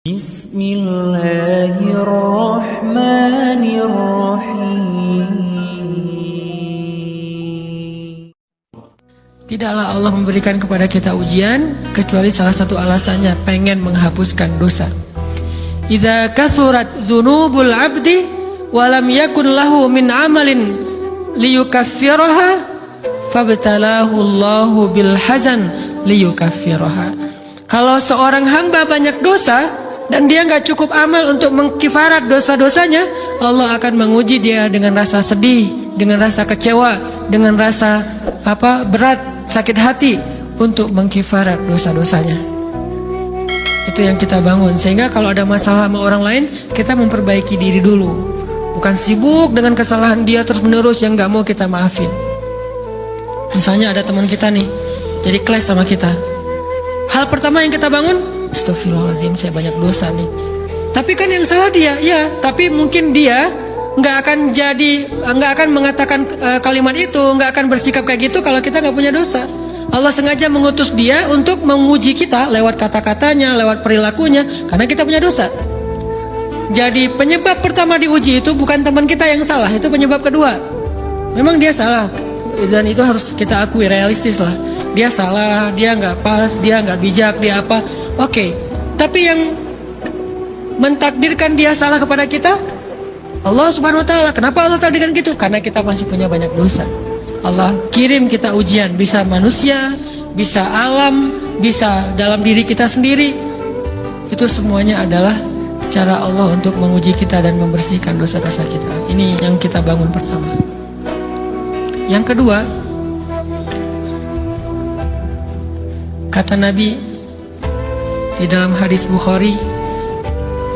Bismillahirrahmanirrahim. Tidaklah Allah memberikan kepada kita ujian kecuali salah satu alasannya pengen menghapuskan dosa. Idza kathurat dzunubul 'abdi wa lam yakun lahu min 'amalin liyukaffiraha fabtalahu Allahu bil hazan liyukaffiraha. Kalau seorang hamba banyak dosa dan dia enggak cukup amal untuk mengkifarat dosa-dosanya, Allah akan menguji dia dengan rasa sedih, dengan rasa kecewa, dengan rasa berat, sakit hati untuk mengkifarat dosa-dosanya. Itu yang kita bangun, sehingga kalau ada masalah sama orang lain, kita memperbaiki diri dulu, bukan sibuk dengan kesalahan dia terus menerus yang gak mau kita maafin. Misalnya ada teman kita nih jadi clash sama kita, hal pertama yang kita bangun, astagfirullahaladzim, saya banyak dosa nih. Tapi kan yang salah dia, ya, tapi mungkin dia nggak akan mengatakan kalimat itu, nggak akan bersikap kayak gitu kalau kita nggak punya dosa. Allah sengaja mengutus dia untuk menguji kita lewat kata-katanya, lewat perilakunya, karena kita punya dosa. Jadi penyebab pertama diuji itu bukan teman kita yang salah, itu penyebab kedua. Memang dia salah, dan itu harus kita akui, realistis lah. Dia salah, dia nggak pas, dia nggak bijak, dia apa? Oke. Tapi yang mentakdirkan dia salah kepada kita, Allah Subhanahu Wa Taala. Kenapa Allah takdirkan gitu? Karena kita masih punya banyak dosa. Allah kirim kita ujian, bisa manusia, bisa alam, bisa dalam diri kita sendiri. Itu semuanya adalah cara Allah untuk menguji kita dan membersihkan dosa-dosa kita. Ini yang kita bangun pertama. Yang kedua, kata Nabi di dalam hadis Bukhari,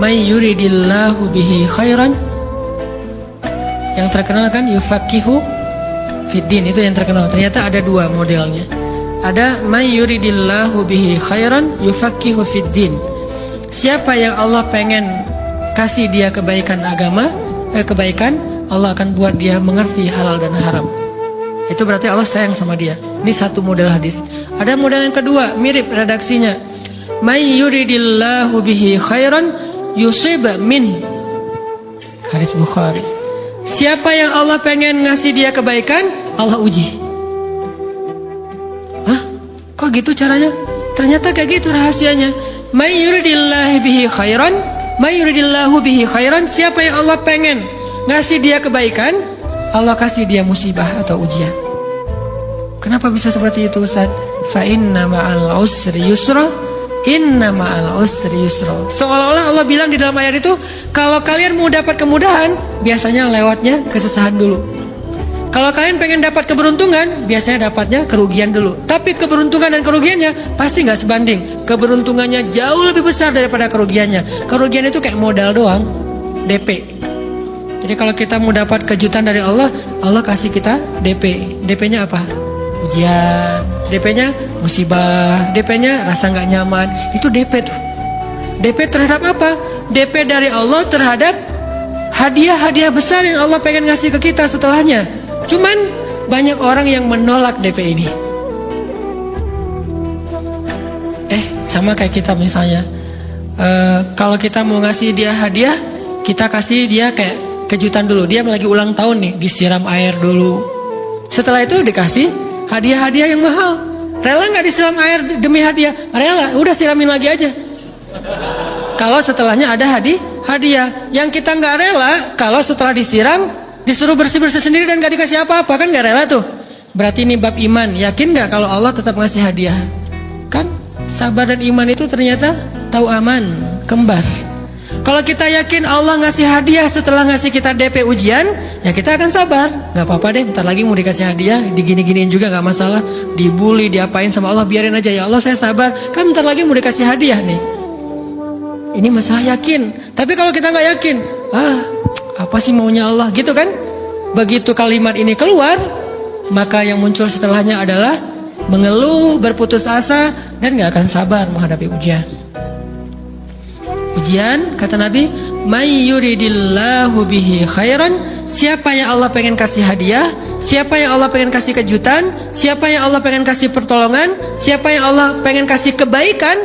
"May yuridillahu bihi khairan", yang terkenal kan yufaqihu fiddin, itu yang terkenal. Ternyata ada dua modelnya. Ada may yuridillahu bihi khairan yufaqihu fiddin. Siapa yang Allah pengen kasih dia kebaikan agama, kebaikan, Allah akan buat dia mengerti halal dan haram. Itu berarti Allah sayang sama dia. Ini satu model hadis. Ada model yang kedua, mirip redaksinya. May yuridillahu bihi khairan yusib min. Hadis Bukhari. Siapa yang Allah pengen ngasih dia kebaikan, Allah uji. Hah? Kok gitu caranya? Ternyata kayak gitu rahasianya. May yuridillahu bihi khairan, may yuridillahu bihi khairan. Siapa yang Allah pengen ngasih dia kebaikan, Allah kasih dia musibah atau ujian. Kenapa bisa seperti itu, Ustaz? Fa inna ma'al usri yusra, inna ma'al usri yusra. Seolah-olah Allah bilang di dalam ayat itu, kalau kalian mau dapat kemudahan, biasanya lewatnya kesusahan dulu. Kalau kalian pengen dapat keberuntungan, biasanya dapatnya kerugian dulu. Tapi keberuntungan dan kerugiannya pasti nggak sebanding. Keberuntungannya jauh lebih besar daripada kerugiannya. Kerugian itu kayak modal doang, DP. Jadi kalau kita mau dapat kejutan dari Allah, Allah kasih kita DP. DP-nya apa? Ujian. DP-nya musibah. DP-nya rasa nggak nyaman. Itu DP tuh. DP terhadap apa? DP dari Allah terhadap hadiah-hadiah besar yang Allah pengen ngasih ke kita setelahnya. Cuman banyak orang yang menolak DP ini. Sama kayak kita misalnya, kalau kita mau ngasih dia hadiah, kita kasih dia kayak kejutan dulu. Dia lagi ulang tahun nih, disiram air dulu. Setelah itu dikasih hadiah-hadiah yang mahal. Rela nggak disiram air demi hadiah? Rela, udah siramin lagi aja. Kalau setelahnya ada hadiah. Yang kita nggak rela, kalau setelah disiram disuruh bersih-bersih sendiri dan nggak dikasih apa-apa, kan nggak rela tuh. Berarti ini bab iman. Yakin nggak kalau Allah tetap ngasih hadiah? Kan sabar dan iman itu ternyata tahu aman, kembar. Kalau kita yakin Allah ngasih hadiah setelah ngasih kita DP ujian, ya kita akan sabar. Gak apa-apa deh, bentar lagi mau dikasih hadiah, digini-giniin juga gak masalah. Dibully, diapain sama Allah, biarin aja. Ya Allah saya sabar, kan bentar lagi mau dikasih hadiah nih. Ini masalah yakin. Tapi kalau kita gak yakin, apa sih maunya Allah, gitu kan? Begitu kalimat ini keluar, maka yang muncul setelahnya adalah mengeluh, berputus asa, dan gak akan sabar menghadapi ujian. Ujian, kata Nabi, may yuridillahu bihi khairan. Siapa yang Allah pengen kasih hadiah, siapa yang Allah pengen kasih kejutan, siapa yang Allah pengen kasih pertolongan, siapa yang Allah pengen kasih kebaikan,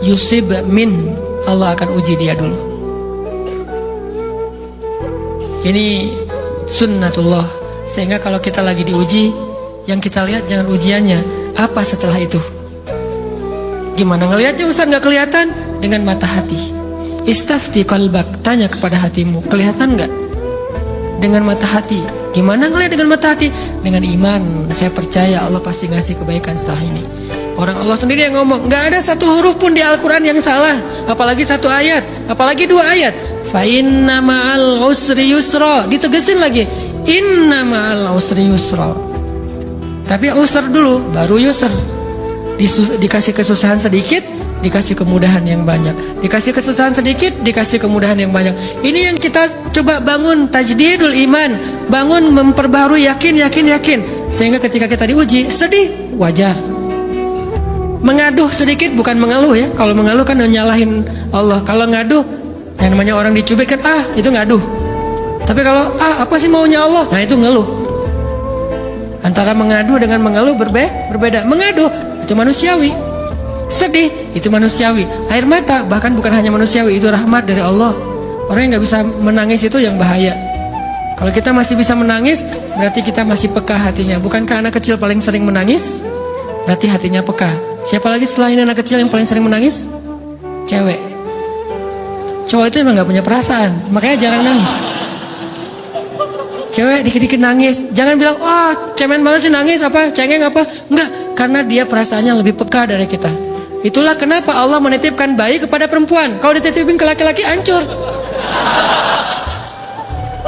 yusib min, Allah akan uji dia dulu. Ini sunnatullah. Sehingga kalau kita lagi diuji, yang kita lihat jangan ujiannya, apa setelah itu. Gimana ngelihatnya Ustaz? Nggak kelihatan. Dengan mata hati. Istafti qalbak, tanya kepada hatimu, kelihatan nggak? Dengan mata hati. Gimana ngelihat dengan mata hati? Dengan iman. Saya percaya Allah pasti ngasih kebaikan setelah ini. Orang Allah sendiri yang ngomong, nggak ada satu huruf pun di Al-Quran yang salah, apalagi satu ayat, apalagi dua ayat. Fa inna ma'al usri yusra, ditegesin lagi, inna ma'al usri yusra. Tapi usr dulu, baru yusr. Dikasih kesusahan sedikit, dikasih kemudahan yang banyak. Dikasih kesusahan sedikit, dikasih kemudahan yang banyak. Ini yang kita coba bangun, tajdidul iman, bangun memperbarui yakin. Sehingga ketika kita diuji, sedih, wajar. Mengaduh sedikit, bukan mengeluh ya. Kalau mengeluh kan nyalahin Allah. Kalau ngaduh, yang namanya orang dicubit kan, itu ngaduh. Tapi kalau apa sih maunya Allah, nah itu ngeluh. Antara mengadu dengan mengeluh berbeda. Mengaduh itu manusiawi, sedih itu manusiawi. Air mata bahkan bukan hanya manusiawi, itu rahmat dari Allah. Orang yang nggak bisa menangis itu yang bahaya. Kalau kita masih bisa menangis, berarti kita masih peka hatinya. Bukankah anak kecil paling sering menangis? Berarti hatinya peka. Siapa lagi selain anak kecil yang paling sering menangis? Cewek. Cowok itu emang gak punya perasaan, makanya jarang nangis. Cewek dikit-dikit nangis. Jangan bilang, cemen banget sih nangis, cengeng apa. Enggak, karena dia perasaannya lebih peka dari kita. Itulah kenapa Allah menitipkan bayi kepada perempuan. Kalau dititipin ke laki-laki, hancur.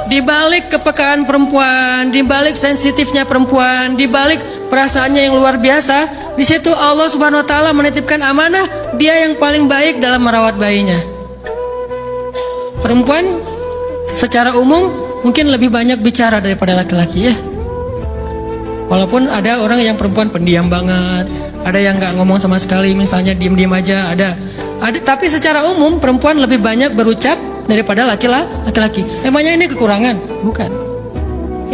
Di balik kepekaan perempuan, di balik sensitifnya perempuan, di balik perasaannya yang luar biasa, di situ Allah Subhanahu wa taala menitipkan amanah, dia yang paling baik dalam merawat bayinya. Perempuan secara umum mungkin lebih banyak bicara daripada laki-laki ya. Walaupun ada orang yang perempuan pendiam banget, ada yang nggak ngomong sama sekali, misalnya diem-diem aja, ada. Tapi secara umum perempuan lebih banyak berucap daripada laki-laki. Emangnya ini kekurangan? Bukan.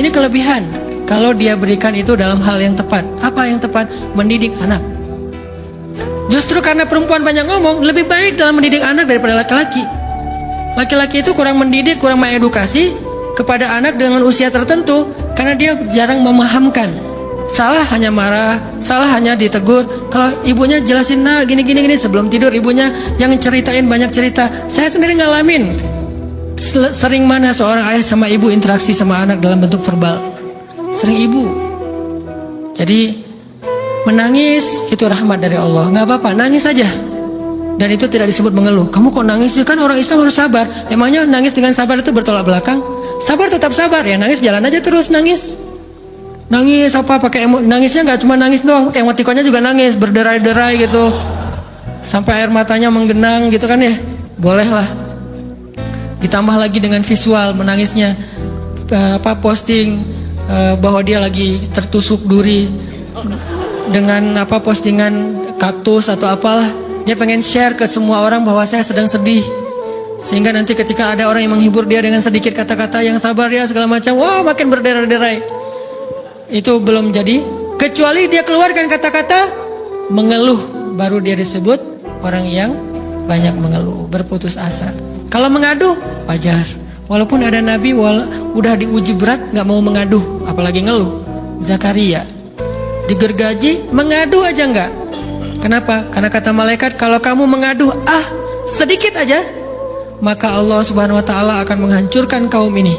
Ini kelebihan. Kalau dia berikan itu dalam hal yang tepat. Apa yang tepat? Mendidik anak. Justru karena perempuan banyak ngomong, lebih baik dalam mendidik anak daripada laki-laki. Laki-laki itu kurang mendidik, kurang mengedukasi kepada anak dengan usia tertentu, karena dia jarang memahamkan. Salah hanya marah, salah hanya ditegur. Kalau ibunya jelasin, gini sebelum tidur ibunya yang ceritain banyak cerita. Saya sendiri ngalamin. Sering mana seorang ayah sama ibu interaksi sama anak dalam bentuk verbal. Sering ibu. Jadi menangis itu rahmat dari Allah. Nggak apa-apa, nangis saja. Dan itu tidak disebut mengeluh. Kamu kok nangis? Kan orang Islam harus sabar. Emangnya nangis dengan sabar itu bertolak belakang? Sabar tetap sabar ya, nangis jalan aja terus nangis. Nangis pakai nangisnya nggak cuma nangis doang, emotikonnya juga nangis, berderai-derai gitu, sampai air matanya menggenang gitu kan ya, boleh lah. Ditambah lagi dengan visual menangisnya, posting bahwa dia lagi tertusuk duri dengan postingan kaktus atau apalah, dia pengen share ke semua orang bahwa saya sedang sedih, sehingga nanti ketika ada orang yang menghibur dia dengan sedikit kata-kata yang sabar ya segala macam, wah makin berderai-derai. Itu belum jadi, kecuali dia keluarkan kata-kata mengeluh, baru dia disebut orang yang banyak mengeluh, berputus asa. Kalau mengaduh wajar, walaupun ada nabi udah diuji berat nggak mau mengaduh, apalagi ngeluh. Zakaria digergaji, mengadu aja nggak. Kenapa? Karena kata malaikat, kalau kamu mengaduh sedikit aja, maka Allah Subhanahu wa taala akan menghancurkan kaum ini.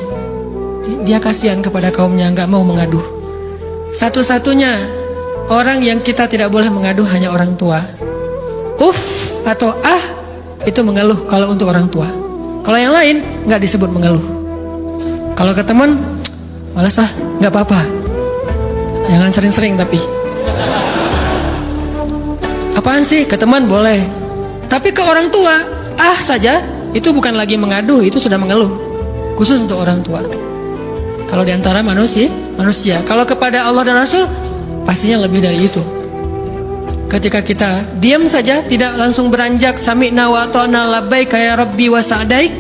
Dia kasihan kepada kaumnya, nggak mau mengaduh. Satu-satunya orang yang kita tidak boleh mengadu hanya orang tua. Atau itu mengeluh kalau untuk orang tua. Kalau yang lain nggak disebut mengeluh. Kalau ke teman, malas nggak apa-apa. Jangan sering-sering tapi. Apaan sih? Ke teman boleh. Tapi ke orang tua, saja, itu bukan lagi mengadu, itu sudah mengeluh. Khusus untuk orang tua. Kalau diantara manusia. Kalau kepada Allah dan Rasul, pastinya lebih dari itu. Ketika kita diam saja, tidak langsung beranjak sami'na wa ata'na labbaika ya rabbi wa sa'daik,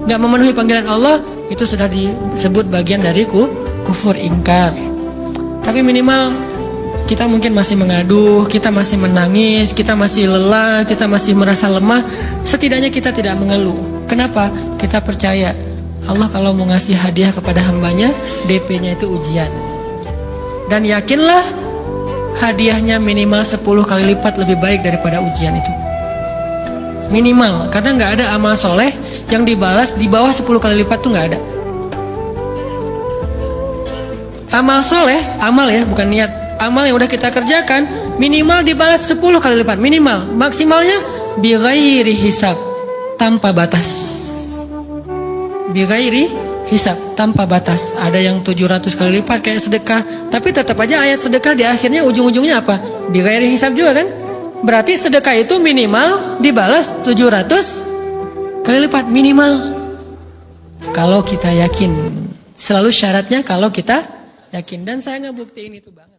nggak memenuhi panggilan Allah, itu sudah disebut bagian dari kufur ingkar. Tapi minimal kita mungkin masih mengaduh, kita masih menangis, kita masih lelah, kita masih merasa lemah, setidaknya kita tidak mengeluh. Kenapa? Kita percaya Allah kalau mau ngasih hadiah kepada hambanya, DP-nya itu ujian. Dan yakinlah hadiahnya minimal 10 kali lipat lebih baik daripada ujian itu. Minimal, karena nggak ada amal soleh yang dibalas di bawah 10 kali lipat tuh nggak ada. Amal soleh, amal ya bukan niat, amal yang udah kita kerjakan minimal dibalas 10 kali lipat, minimal. Maksimalnya bighairi hisab, tanpa batas. Bighairi hisab, tanpa batas. Ada yang 700 kali lipat kayak sedekah, tapi tetap aja ayat sedekah di akhirnya ujung-ujungnya apa? Bighairi hisab juga kan? Berarti sedekah itu minimal dibalas 700 kali lipat, minimal. Kalau kita yakin. Selalu syaratnya kalau kita yakin. Dan saya ngebuktiin itu banget.